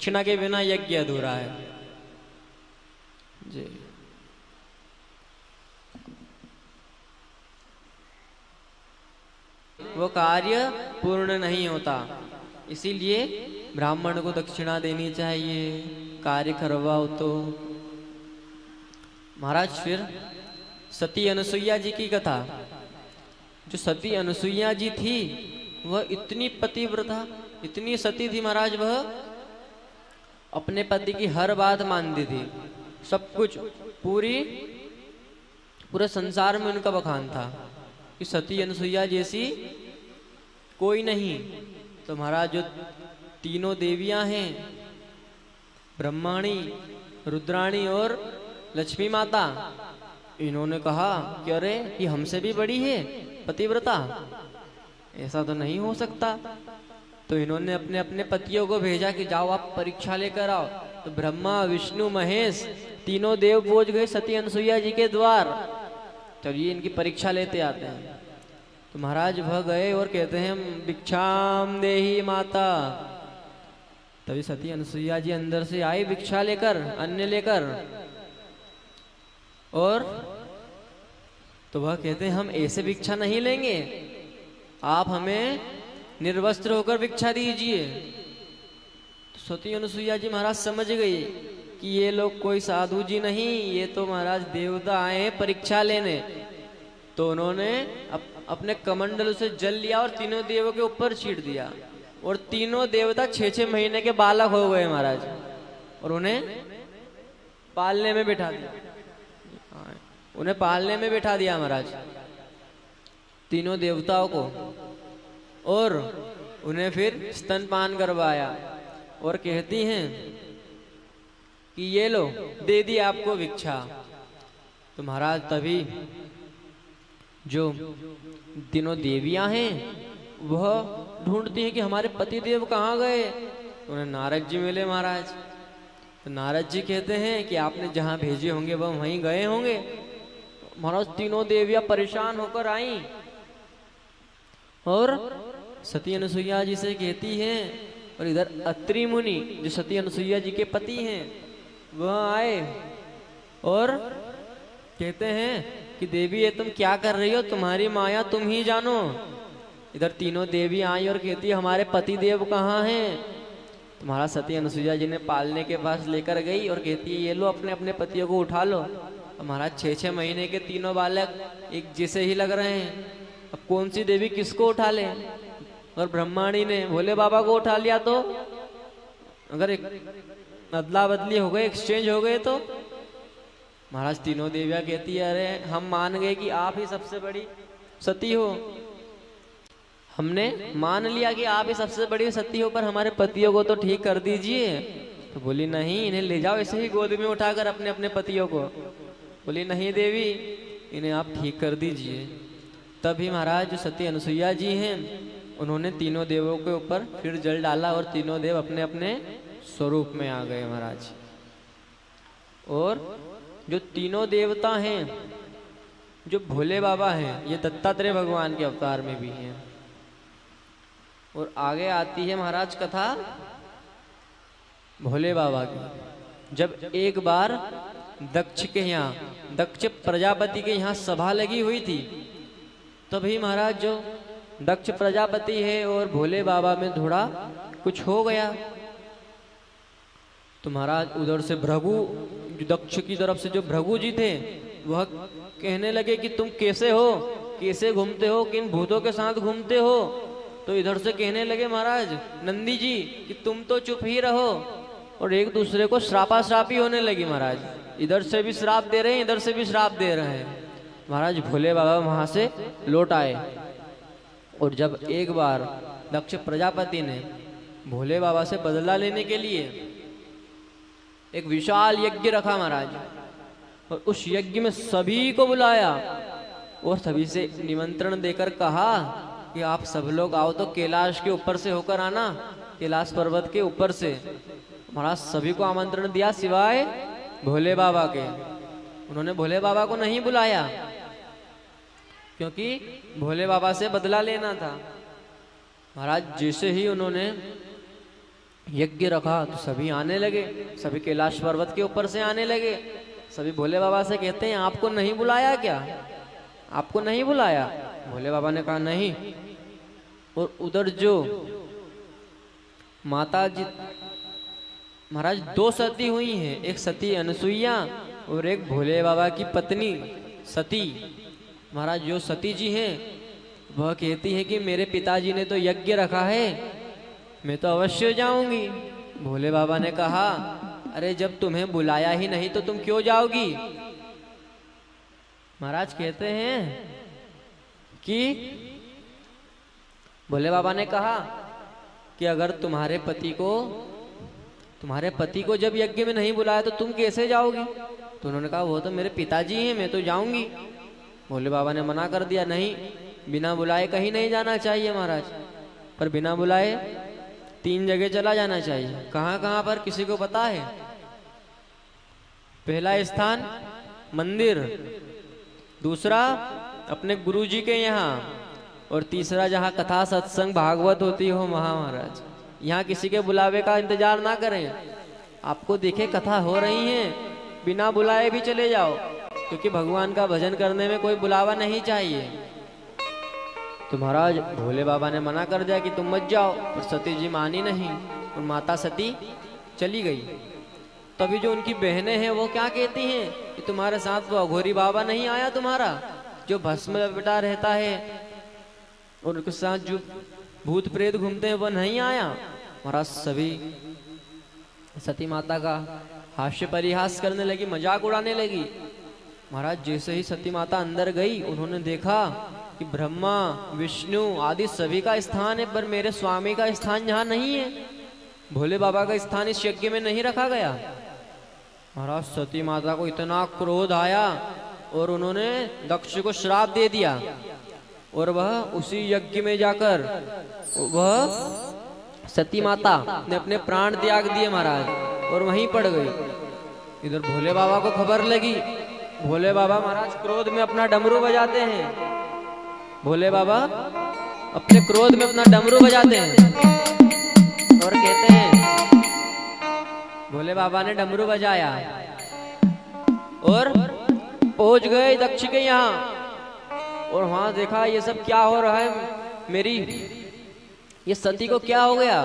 दक्षिणा के बिना यज्ञ अधूरा है जी। वो कार्य पूर्ण नहीं होता, इसीलिए ब्राह्मण को दक्षिणा देनी चाहिए कार्य करवाओ तो। महाराज फिर सती अनुसुईया जी की कथा। जो सती अनुसुईया जी थी वह इतनी पतिव्रता, इतनी सती थी महाराज, वह अपने पति की हर बात मानती थी, सब कुछ, पूरे संसार में उनका बखान था कि सती अनुसुईया जैसी कोई नहीं। तो महाराज जो तीनों देवियां हैं, ब्रह्माणी, रुद्राणी और लक्ष्मी माता, इन्होंने कहा कि अरे ये हमसे भी बड़ी है पतिव्रता, ऐसा तो नहीं हो सकता। तो इन्होंने अपने अपने पतियों को भेजा कि जाओ आप परीक्षा लेकर आओ। तो ब्रह्मा, विष्णु, महेश तीनों देव पहुंच गए सती अनुसुईया जी के द्वार। चलिए इनकी परीक्षा लेते आते हैं। तो महाराज वह गए और कहते हैं भिक्षाम देहि माता। तभी सती अनुसुईया जी अंदर से आई भिक्षा लेकर, अन्न लेकर, और तो वह कहते हैं हम ऐसे भिक्षा नहीं लेंगे, आप हमें निर्वस्त्र होकर भिक्षा दीजिए। तो सती अनुसुईया जी महाराज समझ गई कि ये लोग कोई साधु जी नहीं, ये तो महाराज देवता आए हैं परीक्षा लेने। तो उन्होंने अपने कमंडल से जल लिया और तीनों देवों के ऊपर छीट दिया, और तीनों देवता 6-6 महीने के बालक हो गए महाराज, और उन्हें पालने में बिठा दिया, उन्हें पालने में बिठा दिया महाराज तीनों देवताओं को, और उन्हें फिर स्तनपान करवाया। और कहती हैं कि ये लो दे दी आपको भिक्षा। तो महाराज तभी जो तीनों देवियां हैं वह ढूंढती हैं कि हमारे पति देव कहाँ गए। उन्हें नारद जी मिले महाराज। तो नारद जी कहते हैं कि आपने जहाँ भेजे होंगे वह वहीं गए होंगे। महाराज तीनों देवियां परेशान होकर आई और सती अनुसुईया जी से कहती हैं, और इधर अत्रि मुनि जो सती अनुसुईया जी के पति हैं वह आए और कहते हैं कि देवी ये तुम क्या कर रही हो, तुम्हारी माया तुम ही जानो। इधर तीनों देवी आई और कहती है हमारे पति देव कहाँ हैं। तो महाराज सती अनुसुईया जी ने पालने के पास लेकर गई और कहती है ये लो अपने अपने पतियों को उठा लो। तो महाराज 6-6 महीने के तीनों बालक एक जैसे ही लग रहे हैं। अब कौन सी देवी किसको उठा ले। और ब्रह्माणी ने भोले बाबा को उठा लिया तो अगर एक अदला बदली हो गए, एक्सचेंज हो गए, तो महाराज तीनों देवियां कहती है अरे हम मान गए कि आप ही सबसे बड़ी सती हो, हमने मान लिया कि आप ही सबसे बड़ी सती हो, पर हमारे पतियों को तो ठीक कर दीजिए। तो बोली नहीं, इन्हें ले जाओ ऐसे ही गोद में उठाकर अपने अपने पतियों को। बोली नहीं देवी, इन्हें आप ठीक कर दीजिए। तभी महाराज जो सती अनुसुईया जी हैं उन्होंने तीनों देवों के ऊपर फिर जल डाला और तीनों देव अपने अपने स्वरूप में आ गए महाराज। और जो तीनों देवता हैं, जो भोले बाबा हैं, ये दत्तात्रेय भगवान के अवतार में भी हैं। और आगे आती है महाराज कथा भोले बाबा की। जब एक बार दक्ष के यहाँ, दक्ष प्रजापति के यहाँ सभा लगी हुई थी, तभी महाराज जो दक्ष प्रजापति है और भोले बाबा में थोड़ा कुछ हो गया। तो महाराज उधर से भृगु, दक्ष की तरफ से जो भृगु जी थे वह कहने लगे कि तुम कैसे हो, कैसे घूमते हो, किन भूतों के साथ घूमते हो। तो इधर से कहने लगे महाराज नंदी जी कि तुम तो चुप ही रहो, और एक दूसरे को श्रापाश्रापी होने लगी महाराज। इधर से भी श्राप दे रहे हैं, इधर से भी श्राप दे रहे हैं। महाराज भोले बाबा वहां से लौट आए, और जब एक बार दक्ष प्रजापति ने भोले बाबा से बदला लेने के लिए एक विशाल यज्ञ रखा महाराज, और उस यज्ञ में सभी को बुलाया और सभी से निमंत्रण देकर कहा कि आप सब लोग आओ तो कैलाश के ऊपर से होकर आना, कैलाश पर्वत के ऊपर से। महाराज सभी को आमंत्रण दिया सिवाय भोले बाबा के। उन्होंने भोले बाबा को नहीं बुलाया क्योंकि भोले बाबा से बदला लेना था। महाराज जैसे ही उन्होंने यज्ञ रखा तो सभी आने लगे, सभी कैलाश पर्वत के ऊपर से आने लगे। सभी भोले बाबा से कहते हैं आपको नहीं बुलाया क्या, आपको नहीं बुलाया? भोले बाबा ने कहा नहीं। और उधर जो माता जी महाराज दो सती हुई हैं, एक सती अनसुईया और एक भोले बाबा की पत्नी सती। महाराज जो सती जी हैं वह कहती है कि मेरे पिताजी ने तो यज्ञ रखा है, मैं तो अवश्य जाऊंगी। भोले बाबा ने कहा अरे जब तुम्हें बुलाया ही नहीं तो तुम क्यों जाओगी? महाराज कहते हैं कि भोले बाबा ने कहा कि अगर तुम्हारे पति को जब यज्ञ में नहीं बुलाया तो तुम कैसे जाओगी? तो उन्होंने कहा वो तो मेरे पिताजी हैं, मैं तो जाऊंगी। भोले बाबा ने मना कर दिया, नहीं, बिना बुलाए कहीं नहीं जाना चाहिए महाराज, पर बिना बुलाए 3 जगह चला जाना चाहिए। कहाँ कहाँ पर किसी को पता है? पहला स्थान मंदिर, दूसरा अपने गुरुजी के यहाँ, और तीसरा जहाँ कथा सत्संग भागवत होती हो वहाँ। महाराज यहाँ किसी के बुलावे का इंतजार ना करें, आपको देखे कथा हो रही है बिना बुलाए भी चले जाओ, क्योंकि भगवान का भजन करने में कोई बुलावा नहीं चाहिए। तो महाराज भोले बाबा ने मना कर दिया कि तुम मत जाओ, और सती जी मानी नहीं और माता सती चली गई। तभी जो उनकी बहनें हैं वो क्या कहती हैं कि तुम्हारे साथ वो अघोरी बाबा नहीं आया तुम्हारा, जो भस्म लपेटा रहता है, और उनके साथ जो भूत प्रेत घूमते हैं वो नहीं आया? महाराज सभी सती माता का हास्य परिहास करने लगी, मजाक उड़ाने लगी। महाराज जैसे ही सती माता अंदर गई उन्होंने देखा कि ब्रह्मा विष्णु आदि सभी का स्थान है, पर मेरे स्वामी का स्थान यहाँ नहीं है, भोले बाबा का स्थान इस यज्ञ में नहीं रखा गया। महाराज सती माता को इतना क्रोध आया और उन्होंने दक्ष को श्राप दे दिया, और वह उसी यज्ञ में जाकर वह सती माता ने अपने प्राण त्याग दिए महाराज, और वहीं पड़ गई। इधर भोले बाबा को खबर लगी। भोले बाबा महाराज क्रोध में अपना डमरू बजाते हैं, भोले बाबा अपने क्रोध में अपना डमरू बजाते हैं और कहते हैं, भोले बाबा ने डमरू बजाया और पहुंच गए दक्ष के यहाँ, और वहां देखा ये सब क्या हो रहा है, मेरी ये सती को क्या हो गया?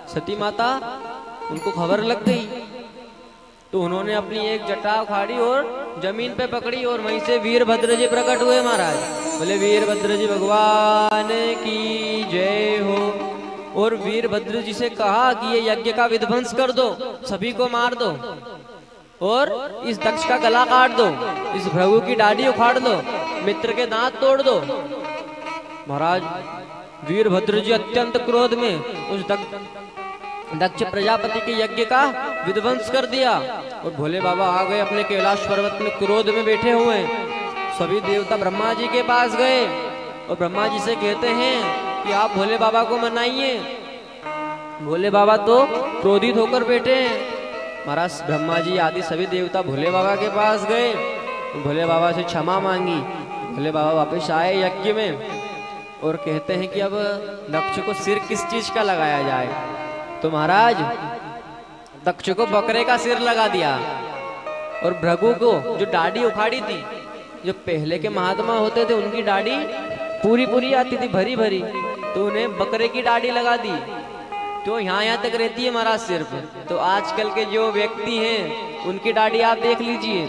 सती माता उनको खबर लग गई, तो उन्होंने अपनी एक जटा उखाड़ी और जमीन पे पकड़ी, और वहीं से वीरभद्र जी प्रकट हुए। महाराज बोले वीरभद्र जी भगवान की जय हो। और वीरभद्र जी से कहा कि ये यज्ञ का विध्वंस कर दो, सभी को मार दो, और इस दक्ष का गला काट दो, इस भृगु की डाढ़ी उखाड़ दो, मित्र के दांत तोड़ दो। महाराज वीरभद्र जी अत्यंत क्रोध में उस दक्ष प्रजापति के यज्ञ का विध्वंस कर दिया, और भोले बाबा आ गए अपने कैलाश पर्वत में, क्रोध में बैठे हुए। सभी देवता ब्रह्मा जी के पास गए और ब्रह्मा जी से कहते हैं कि आप भोले बाबा को मनाइए। भोले बाबा तो क्रोधित होकर बैठे हैं। महाराज ब्रह्मा जी आदि सभी देवता भोले बाबा के पास गए, भोले बाबा से क्षमा मांगी। भोले बाबा वापस आए यज्ञ में और कहते हैं कि अब दक्ष को सिर किस चीज का लगाया जाए? तो महाराज दक्ष को बकरे का सिर लगा दिया, और भृगु को जो डाढ़ी उखाड़ी थी, जो पहले के महात्मा होते थे उनकी डाढ़ी पूरी पूरी आती थी, भरी भरी, तो उन्हें बकरे की डाढ़ी लगा दी, तो यहाँ तक रहती है महाराज सिर पे। तो आजकल के जो व्यक्ति हैं उनकी डाढ़ी आप देख लीजिए,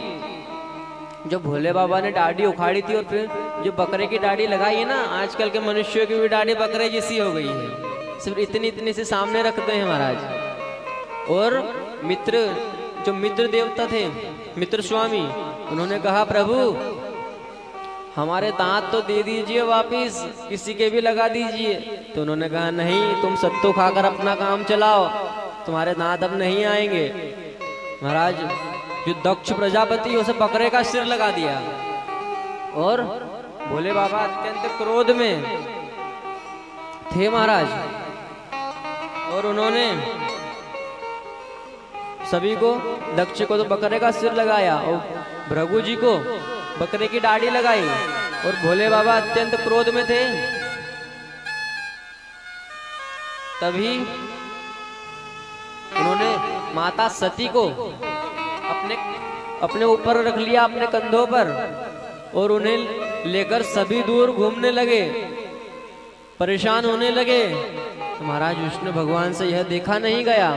जो भोले बाबा ने डाढ़ी उखाड़ी थी और फिर जो बकरे की डाढ़ी लगाई है ना, आजकल के मनुष्यों की भी डाढ़ी बकरे जैसी हो गई है, सिर्फ इतनी इतनी से सामने रखते हैं महाराज। और जो मित्र देवता थे, मित्र स्वामी, उन्होंने कहा प्रभु हमारे दांत तो दे दीजिए वापिस, किसी के भी लगा दीजिए। तो उन्होंने कहा नहीं, तुम सत्तू खाकर अपना काम चलाओ, तुम्हारे दांत अब नहीं आएंगे। महाराज जो दक्ष प्रजापति उसे बकरे का सिर लगा दिया, और भोले बाबा अत्यंत क्रोध में थे महाराज, और उन्होंने सभी को, दक्ष को तो बकरे का सिर लगाया और भृगु जी को बकरे की डाढ़ी लगाई, और भोले बाबा अत्यंत क्रोध में थे। तभी माता सती को अपने ऊपर रख लिया, अपने कंधों पर, और उन्हें लेकर सभी दूर घूमने लगे, परेशान होने लगे। तो महाराज विष्णु भगवान से यह देखा नहीं गया,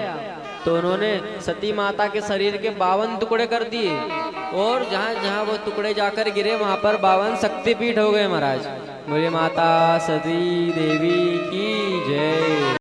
तो उन्होंने सती माता के शरीर के 52 टुकड़े कर दिए, और जहां जहां वो टुकड़े जाकर गिरे वहां पर 52 शक्तिपीठ हो गए महाराज। बोले माता सती देवी की जय।